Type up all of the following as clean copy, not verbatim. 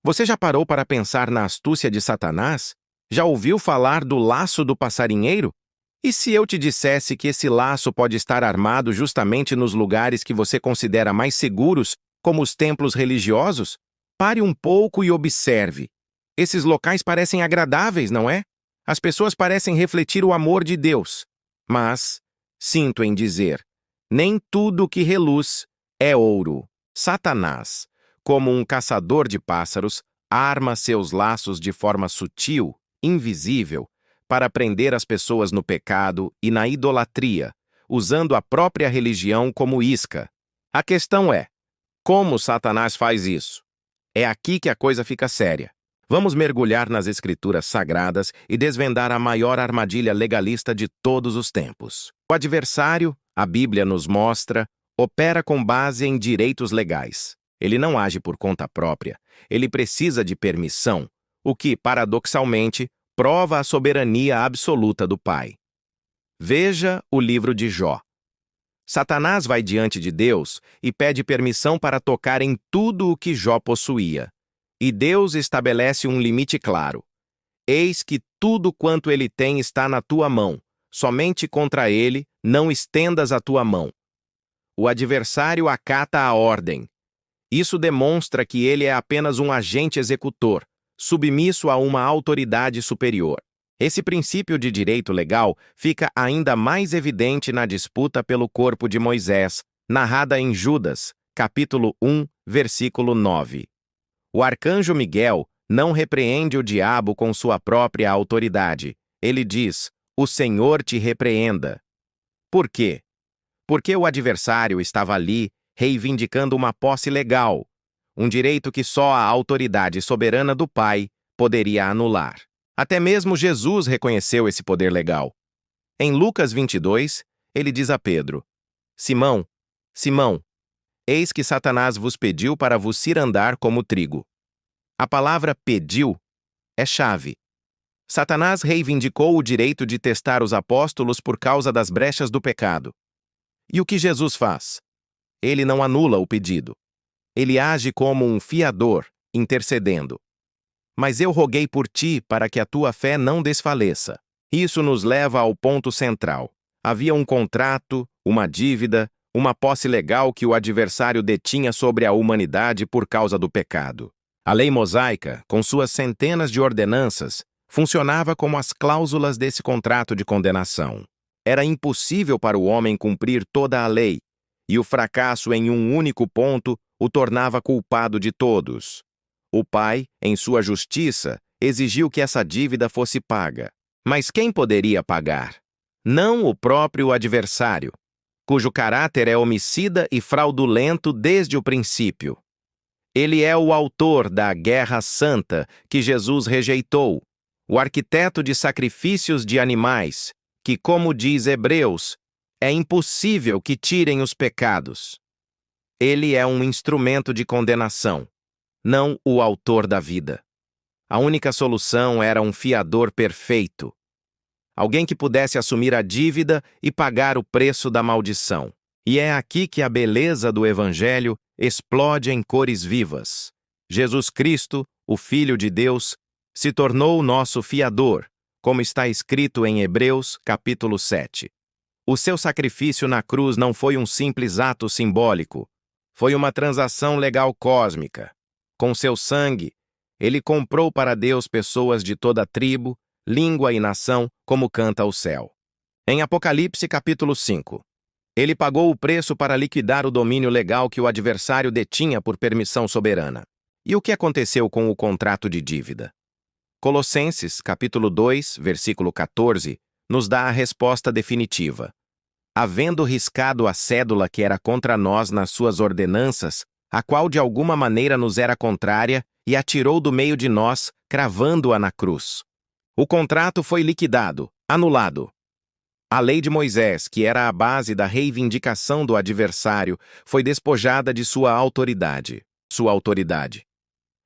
Você já parou para pensar na astúcia de Satanás? Já ouviu falar do laço do passarinheiro? E se eu te dissesse que esse laço pode estar armado justamente nos lugares que você considera mais seguros, como os templos religiosos? Pare um pouco e observe. Esses locais parecem agradáveis, não é? As pessoas parecem refletir o amor de Deus. Mas, sinto em dizer, nem tudo que reluz é ouro. Satanás, como um caçador de pássaros, arma seus laços de forma sutil, invisível, para prender as pessoas no pecado e na idolatria, usando a própria religião como isca. A questão é, como Satanás faz isso? É aqui que a coisa fica séria. Vamos mergulhar nas escrituras sagradas e desvendar a maior armadilha legalista de todos os tempos. O adversário, a Bíblia nos mostra, opera com base em direitos legais. Ele não age por conta própria, ele precisa de permissão, o que, paradoxalmente, prova a soberania absoluta do Pai. Veja o livro de Jó. Satanás vai diante de Deus e pede permissão para tocar em tudo o que Jó possuía. E Deus estabelece um limite claro. Eis que tudo quanto ele tem está na tua mão, somente contra ele não estendas a tua mão. O adversário acata a ordem. Isso demonstra que ele é apenas um agente executor, submisso a uma autoridade superior. Esse princípio de direito legal fica ainda mais evidente na disputa pelo corpo de Moisés, narrada em Judas, capítulo 1, versículo 9. O arcanjo Miguel não repreende o diabo com sua própria autoridade. Ele diz, o Senhor te repreenda. Por quê? Porque o adversário estava ali reivindicando uma posse legal, um direito que só a autoridade soberana do Pai poderia anular. Até mesmo Jesus reconheceu esse poder legal. Em Lucas 22, ele diz a Pedro, Simão, Simão, eis que Satanás vos pediu para vos cirandar como trigo. A palavra pediu é chave. Satanás reivindicou o direito de testar os apóstolos por causa das brechas do pecado. E o que Jesus faz? Ele não anula o pedido. Ele age como um fiador, intercedendo. Mas eu roguei por ti para que a tua fé não desfaleça. Isso nos leva ao ponto central. Havia um contrato, uma dívida, uma posse legal que o adversário detinha sobre a humanidade por causa do pecado. A lei mosaica, com suas centenas de ordenanças, funcionava como as cláusulas desse contrato de condenação. Era impossível para o homem cumprir toda a lei, e o fracasso em um único ponto o tornava culpado de todos. O Pai, em sua justiça, exigiu que essa dívida fosse paga. Mas quem poderia pagar? Não o próprio adversário, cujo caráter é homicida e fraudulento desde o princípio. Ele é o autor da guerra santa que Jesus rejeitou, o arquiteto de sacrifícios de animais, que, como diz Hebreus, é impossível que tirem os pecados. Ele é um instrumento de condenação, não o autor da vida. A única solução era um fiador perfeito. Alguém que pudesse assumir a dívida e pagar o preço da maldição. E é aqui que a beleza do Evangelho explode em cores vivas. Jesus Cristo, o Filho de Deus, se tornou o nosso fiador, como está escrito em Hebreus, capítulo 7. O seu sacrifício na cruz não foi um simples ato simbólico. Foi uma transação legal cósmica. Com seu sangue, ele comprou para Deus pessoas de toda tribo, língua e nação, como canta o céu. Em Apocalipse, capítulo 5. Ele pagou o preço para liquidar o domínio legal que o adversário detinha por permissão soberana. E o que aconteceu com o contrato de dívida? Colossenses, capítulo 2, versículo 14, nos dá a resposta definitiva. Havendo riscado a cédula que era contra nós nas suas ordenanças, a qual de alguma maneira nos era contrária, e atirou do meio de nós, cravando-a na cruz. O contrato foi liquidado, anulado. A lei de Moisés, que era a base da reivindicação do adversário, foi despojada de sua autoridade.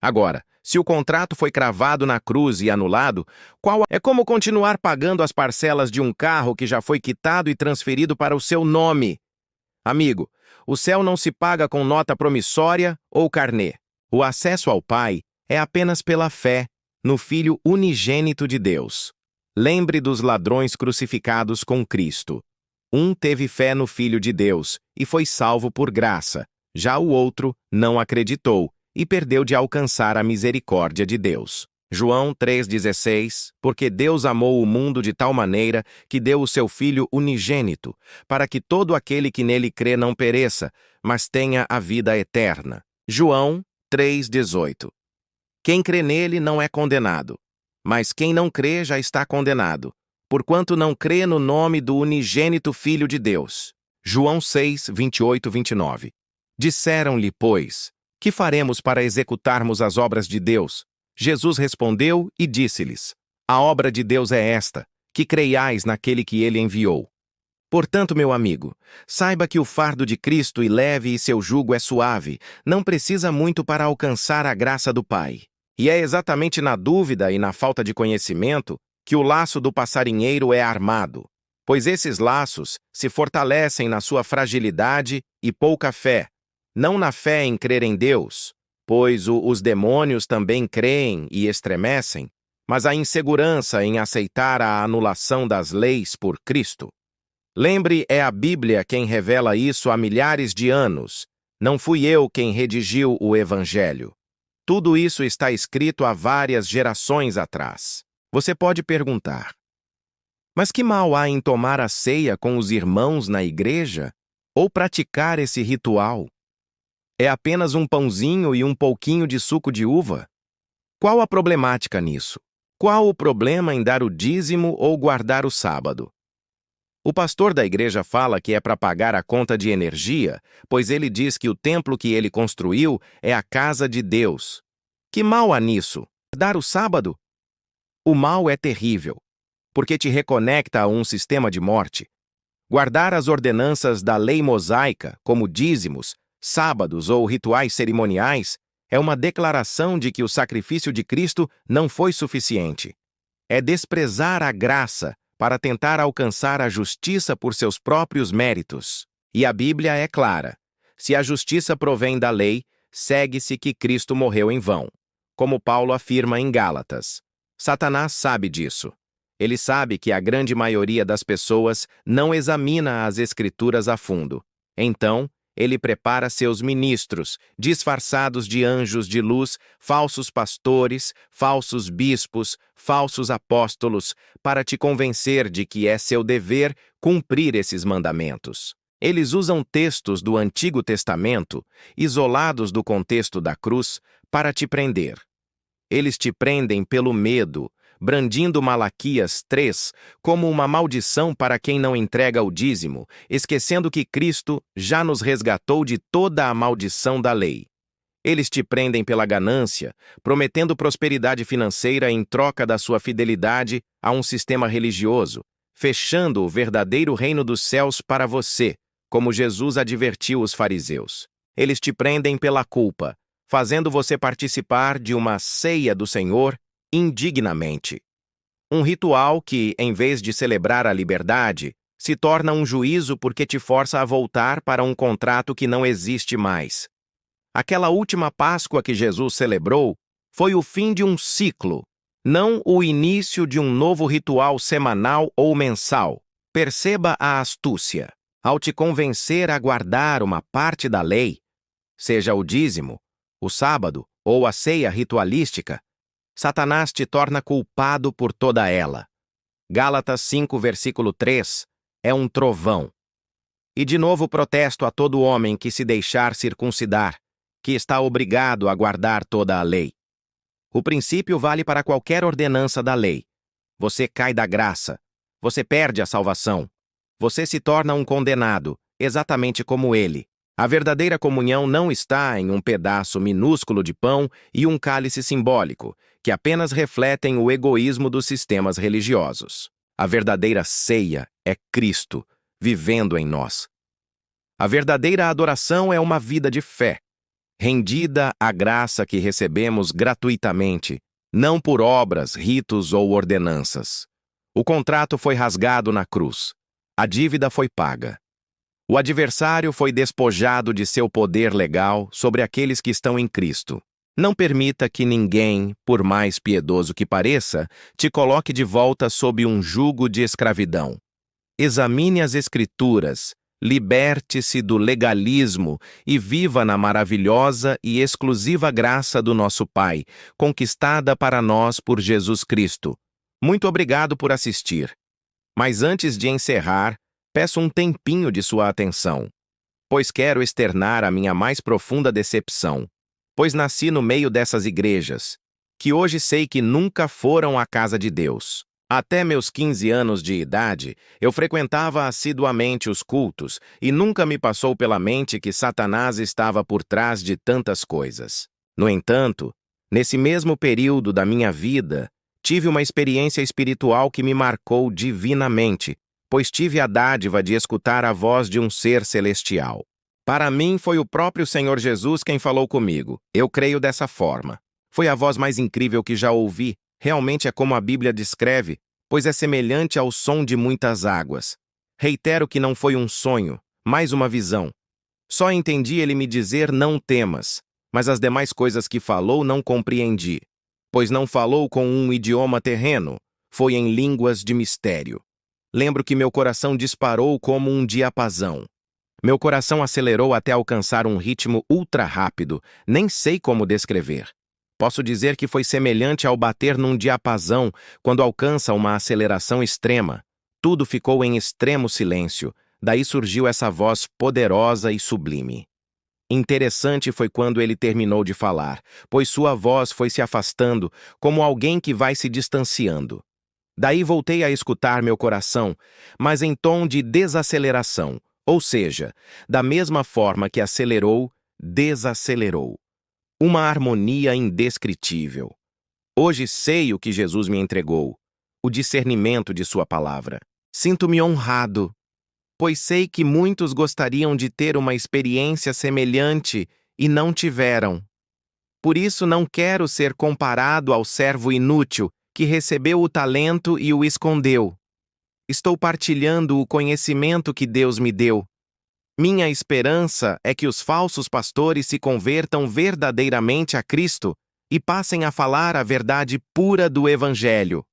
Agora, se o contrato foi cravado na cruz e anulado, é como continuar pagando as parcelas de um carro que já foi quitado e transferido para o seu nome. Amigo, o céu não se paga com nota promissória ou carnê. O acesso ao Pai É apenas pela fé no Filho unigênito de Deus. Lembre dos ladrões crucificados com Cristo. Um teve fé no Filho de Deus e foi salvo por graça. Já o outro não acreditou e perdeu de alcançar a misericórdia de Deus. João 3,16, porque Deus amou o mundo de tal maneira que deu o seu Filho unigênito, para que todo aquele que nele crê não pereça, mas tenha a vida eterna. João 3,18. Quem crê nele não é condenado, mas quem não crê já está condenado, porquanto não crê no nome do unigênito Filho de Deus. João 6, 28, 29. Disseram-lhe, pois, que faremos para executarmos as obras de Deus? Jesus respondeu e disse-lhes: a obra de Deus é esta, que creiais naquele que ele enviou. Portanto, meu amigo, saiba que o fardo de Cristo é leve e seu jugo é suave, não precisa muito para alcançar a graça do Pai. E é exatamente na dúvida e na falta de conhecimento que o laço do passarinheiro é armado, pois esses laços se fortalecem na sua fragilidade e pouca fé, não na fé em crer em Deus, pois os demônios também creem e estremecem, mas a insegurança em aceitar a anulação das leis por Cristo. Lembre, é a Bíblia quem revela isso há milhares de anos. Não fui eu quem redigiu o Evangelho. Tudo isso está escrito há várias gerações atrás. Você pode perguntar: mas que mal há em tomar a ceia com os irmãos na igreja? Ou praticar esse ritual? É apenas um pãozinho e um pouquinho de suco de uva? Qual a problemática nisso? Qual o problema em dar o dízimo ou guardar o sábado? O pastor da igreja fala que é para pagar a conta de energia, pois ele diz que o templo que ele construiu é a casa de Deus. Que mal há nisso? Dar o sábado? O mal é terrível, porque te reconecta a um sistema de morte. Guardar as ordenanças da lei mosaica, como dízimos, sábados ou rituais cerimoniais, é uma declaração de que o sacrifício de Cristo não foi suficiente. É desprezar a graça para tentar alcançar a justiça por seus próprios méritos. E a Bíblia é clara: se a justiça provém da lei, segue-se que Cristo morreu em vão, como Paulo afirma em Gálatas. Satanás sabe disso. Ele sabe que a grande maioria das pessoas não examina as Escrituras a fundo. Então, ele prepara seus ministros, disfarçados de anjos de luz, falsos pastores, falsos bispos, falsos apóstolos, para te convencer de que é seu dever cumprir esses mandamentos. Eles usam textos do Antigo Testamento, isolados do contexto da cruz, para te prender. Eles te prendem pelo medo, brandindo Malaquias 3 como uma maldição para quem não entrega o dízimo, esquecendo que Cristo já nos resgatou de toda a maldição da lei. Eles te prendem pela ganância, prometendo prosperidade financeira em troca da sua fidelidade a um sistema religioso, fechando o verdadeiro reino dos céus para você, como Jesus advertiu os fariseus. Eles te prendem pela culpa, fazendo você participar de uma ceia do Senhor indignamente. Um ritual que, em vez de celebrar a liberdade, se torna um juízo porque te força a voltar para um contrato que não existe mais. Aquela última Páscoa que Jesus celebrou foi o fim de um ciclo, não o início de um novo ritual semanal ou mensal. Perceba a astúcia. Ao te convencer a guardar uma parte da lei, seja o dízimo, o sábado ou a ceia ritualística, Satanás te torna culpado por toda ela. Gálatas 5, versículo 3, é um trovão. E de novo protesto a todo homem que se deixar circuncidar, que está obrigado a guardar toda a lei. O princípio vale para qualquer ordenança da lei. Você cai da graça, você perde a salvação, você se torna um condenado, exatamente como ele. A verdadeira comunhão não está em um pedaço minúsculo de pão e um cálice simbólico, que apenas refletem o egoísmo dos sistemas religiosos. A verdadeira ceia é Cristo, vivendo em nós. A verdadeira adoração é uma vida de fé, rendida à graça que recebemos gratuitamente, não por obras, ritos ou ordenanças. O contrato foi rasgado na cruz. A dívida foi paga. O adversário foi despojado de seu poder legal sobre aqueles que estão em Cristo. Não permita que ninguém, por mais piedoso que pareça, te coloque de volta sob um jugo de escravidão. Examine as Escrituras, liberte-se do legalismo e viva na maravilhosa e exclusiva graça do nosso Pai, conquistada para nós por Jesus Cristo. Muito obrigado por assistir. Mas antes de encerrar, peço um tempinho de sua atenção, pois quero externar a minha mais profunda decepção, pois nasci no meio dessas igrejas, que hoje sei que nunca foram a casa de Deus. Até meus 15 anos de idade, eu frequentava assiduamente os cultos e nunca me passou pela mente que Satanás estava por trás de tantas coisas. No entanto, nesse mesmo período da minha vida, tive uma experiência espiritual que me marcou divinamente, pois tive a dádiva de escutar a voz de um ser celestial. Para mim, foi o próprio Senhor Jesus quem falou comigo. Eu creio dessa forma. Foi a voz mais incrível que já ouvi. Realmente é como a Bíblia descreve, pois é semelhante ao som de muitas águas. Reitero que não foi um sonho, mas uma visão. Só entendi ele me dizer não temas, mas as demais coisas que falou não compreendi, pois não falou com um idioma terreno, foi em línguas de mistério. Lembro que meu coração disparou como um diapasão. Meu coração acelerou até alcançar um ritmo ultra rápido, nem sei como descrever. Posso dizer que foi semelhante ao bater num diapasão quando alcança uma aceleração extrema. Tudo ficou em extremo silêncio, daí surgiu essa voz poderosa e sublime. Interessante foi quando ele terminou de falar, pois sua voz foi se afastando, como alguém que vai se distanciando. Daí voltei a escutar meu coração, mas em tom de desaceleração, ou seja, da mesma forma que acelerou, desacelerou. Uma harmonia indescritível. Hoje sei o que Jesus me entregou, o discernimento de sua palavra. Sinto-me honrado, pois sei que muitos gostariam de ter uma experiência semelhante e não tiveram. Por isso não quero ser comparado ao servo inútil que recebeu o talento e o escondeu. Estou partilhando o conhecimento que Deus me deu. Minha esperança é que os falsos pastores se convertam verdadeiramente a Cristo e passem a falar a verdade pura do Evangelho.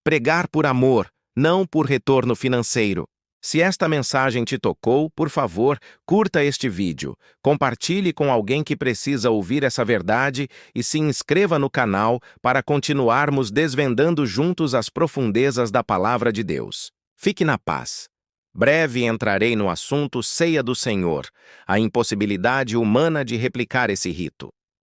Pregar por amor, não por retorno financeiro. Se esta mensagem te tocou, por favor, curta este vídeo, compartilhe com alguém que precisa ouvir essa verdade e se inscreva no canal para continuarmos desvendando juntos as profundezas da Palavra de Deus. Fique na paz. Breve entrarei no assunto Ceia do Senhor, a impossibilidade humana de replicar esse rito.